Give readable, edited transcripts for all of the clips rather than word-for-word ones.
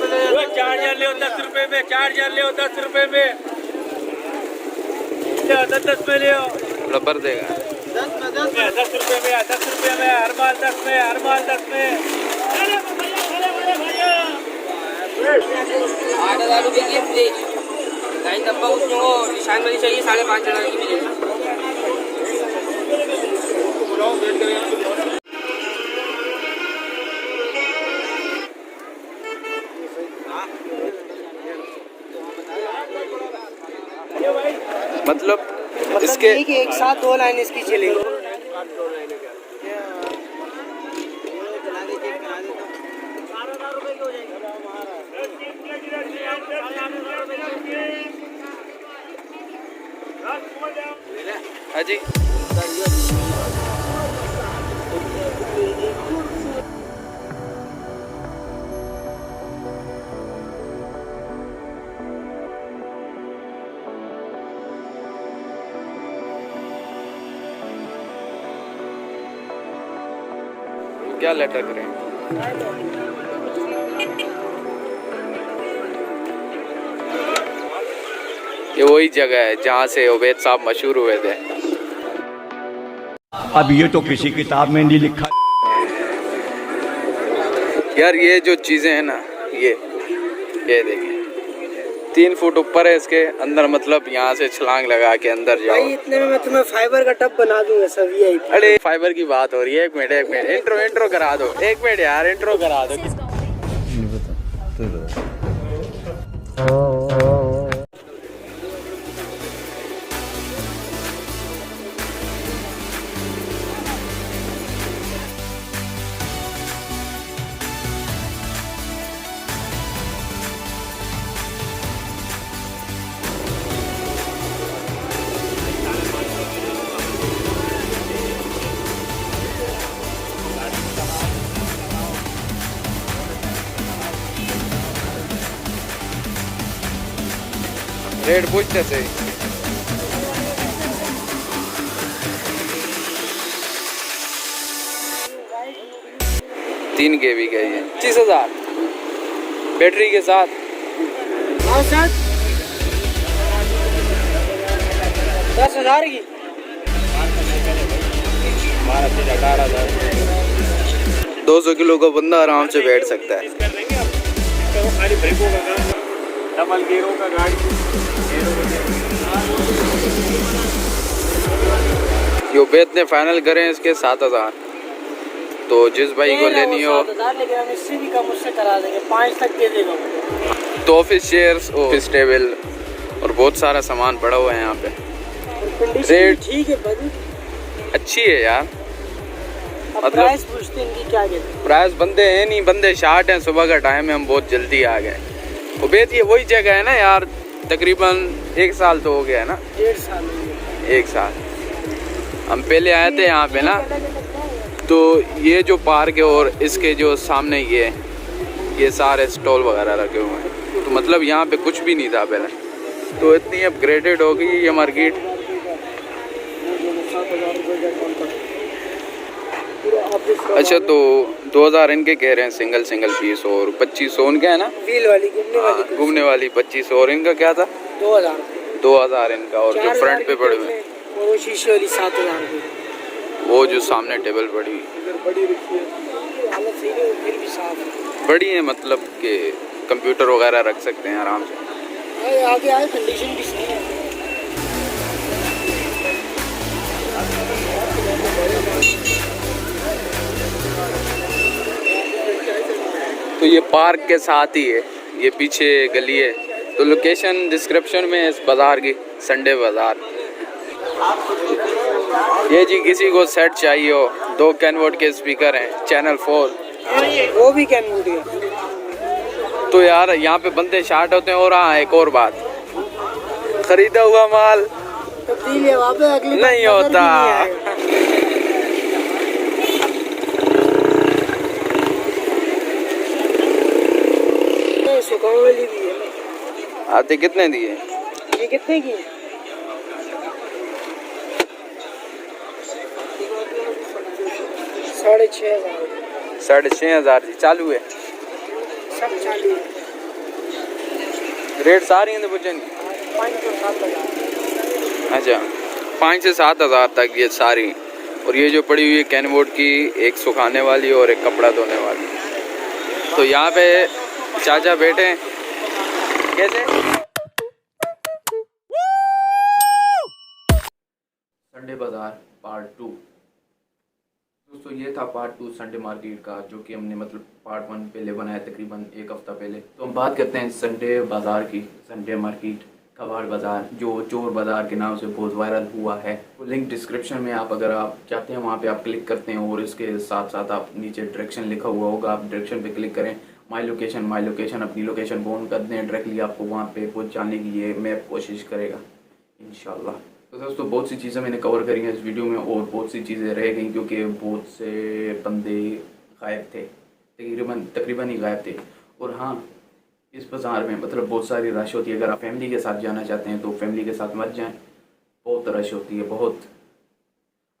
Charger ले 10 रुपए में, चार्जर ले 10 रुपए में, 10 में ले रबर देगा 10 रुपए में, 10 रुपए में, हर माल 10 में, हर माल 10 में। 8,000 रुपये की प्लेट लाइन डब्बा, उसमें वो निशान वाली चाहिए 5,500 की मिलेगी। मतलब इसके एक साथ 2 लाइन इसकी चलेगी। हाँ जी, क्या लेटर करें? ये वही जगह है जहाँ से उबैद साहब मशहूर हुए थे। अब ये तो किसी किताब में नहीं लिखा। यार ये जो चीजें हैं ना, ये देखिए 3 फुट ऊपर है इसके अंदर, मतलब यहाँ से छलांग लगा के अंदर जाओ। भाई इतने में मैं तुम्हें फाइबर का टब बना दूंगा सब। ये अरे फाइबर की बात हो रही है। एक मिनट इंट्रो करा दो। एक मिनट यार, इंट्रो करा दो। रेट पूछते से 3 KB का ये 25,000 बैटरी के साथ। हाँ सर 10,000 की 200 किलो का बंदा आराम से बैठ सकता है। डबल गेयरों का गाड़ी। ये उबैद ने फाइनल करे इसके 7,000। तो जिस भाई को लेनी हो, लेकिन हम इससे भी कम उससे करा देंगे, 5 तक दे देगा। तो ऑफिस चेयर्स, ऑफिस टेबल और बहुत सारा सामान पड़ा हुआ है यहाँ पे। रेट ठीक है, अच्छी है यार। मतलब प्राइस पूछते हैं इनकी क्या कहते? प्राइस बंदे हैं नहीं, बंदे शार्ट हैं, सुबह का टाइम है, हम बहुत जल्दी आ गए। उबैद ये वही जगह है ना यार, तकरीबन 1 साल तो हो गया है ना। 1.5 साल 1 साल हम पहले आए थे यहाँ पे ना। तो ये जो पार्क है और इसके जो सामने ये सारे स्टॉल वगैरह रखे हुए हैं। तो मतलब यहाँ पे कुछ भी नहीं था पहले, तो इतनी अपग्रेडेड हो गई ये मार्केट। अच्छा, तो 2,000 इनके कह रहे हैं सिंगल पीस, और 2,500 उनके है ना, व्हील वाली घूमने वाली 2,500। और इनका क्या था? 2,000 इनका। और जो फ्रंट पे पड़े हुए वो शीशे वाली 7,000 की। वो जो सामने टेबल पड़ी हुई बड़ी है, मतलब कि कंप्यूटर वगैरह रख सकते हैं आराम से। आगे आए कंडीशन भी सही है। तो ये पार्क के साथ ही है, ये पीछे गली है। तो लोकेशन डिस्क्रिप्शन में है इस बाज़ार की, संडे बाज़ार। ये जी किसी को सेट चाहिए हो, 2 कैनवोड के स्पीकर हैं, चैनल 4, वो भी कैनवोड के। तो यार यहाँ पे बंदे शार्ट होते हैं। और हाँ, एक और बात, खरीदा हुआ माल तब्दीली वहाँ पे अगली नहीं होता। वाली भी है। आते कितने दिए? ये कितने की? 6,500। 6,500 जी चालू है। सब चालू है। रेट सारी हैं पूछन? अच्छा 5 से 7 हज़ार तक ये सारी। और ये जो पड़ी हुई है कैनवोड की, एक सुखाने वाली और एक कपड़ा धोने वाली। तो यहाँ पे चाचा बैठे हैं। कैसे? संडे बाज़ार पार्ट 2। दोस्तों ये था पार्ट 2 संडे मार्केट का, जो कि हमने मतलब पार्ट 1 पहले बनाया तकरीबन एक हफ़्ता पहले। तो हम बात करते हैं संडे बाज़ार की, संडे मार्केट कबाड़ बाज़ार, जो चोर बाज़ार के नाम से बहुत वायरल हुआ है। तो लिंक डिस्क्रिप्शन में, आप अगर आप चाहते हैं वहाँ पे आप क्लिक करते हैं और इसके साथ साथ आप नीचे डायरेक्शन लिखा हुआ होगा, आप डायरेक्शन पे क्लिक करें। माई लोकेशन अपनी लोकेशन को ऑन कर दें, डायरेक्टली आपको वहाँ पे पहुँचाने की ये मैप कोशिश करेगा इंशाल्लाह। तो दोस्तों बहुत सी चीज़ें मैंने कवर करी हैं इस वीडियो में और बहुत सी चीज़ें रह गई क्योंकि बहुत से बंदे गायब थे, तकरीबन ही गायब थे। और हाँ, इस बाज़ार में मतलब बहुत सारी रश होती है। अगर आप फैमिली के साथ जाना चाहते हैं तो फैमिली के साथ मत जाएं, बहुत रश होती है बहुत।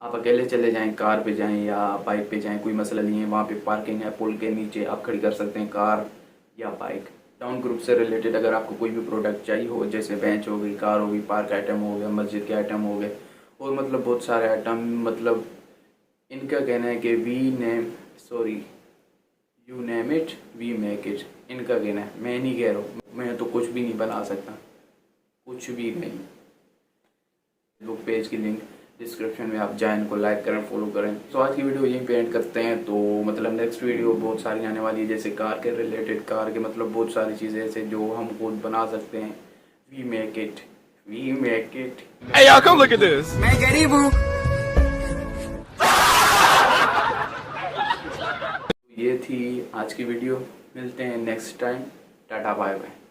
आप अकेले चले जाएं, कार पे जाएं या बाइक पे जाएं, कोई मसला नहीं है। वहाँ पे पार्किंग है, पुल के नीचे आप खड़ी कर सकते हैं कार या बाइक। टाउन ग्रुप से रिलेटेड अगर आपको कोई भी प्रोडक्ट चाहिए हो, जैसे बेंच हो गई, कार हो गई, पार्क आइटम हो गया, मस्जिद के आइटम हो गए और मतलब बहुत सारे आइटम, मतलब इनका कहना है कि you name it we make it, इनका कहना है। मैं नहीं कह रहा हूँ, मैं तो कुछ भी नहीं बना सकता, कुछ भी नहीं। फेसबुक पेज की लिंक डिस्क्रिप्शन में, आप जाएं, इनको लाइक करें, फॉलो करें। तो आज की वीडियो यहीं पे एंड करते हैं। तो मतलब नेक्स्ट वीडियो बहुत सारी आने वाली है, जैसे कार के रिलेटेड, कार के मतलब बहुत सारी चीज़ें ऐसे जो हम खुद बना सकते हैं। We make it. Hey y'all, come look at this. मैं गरीब हूँ। ये थी आज की वीडियो, मिलते हैं next time. Tata bye bye.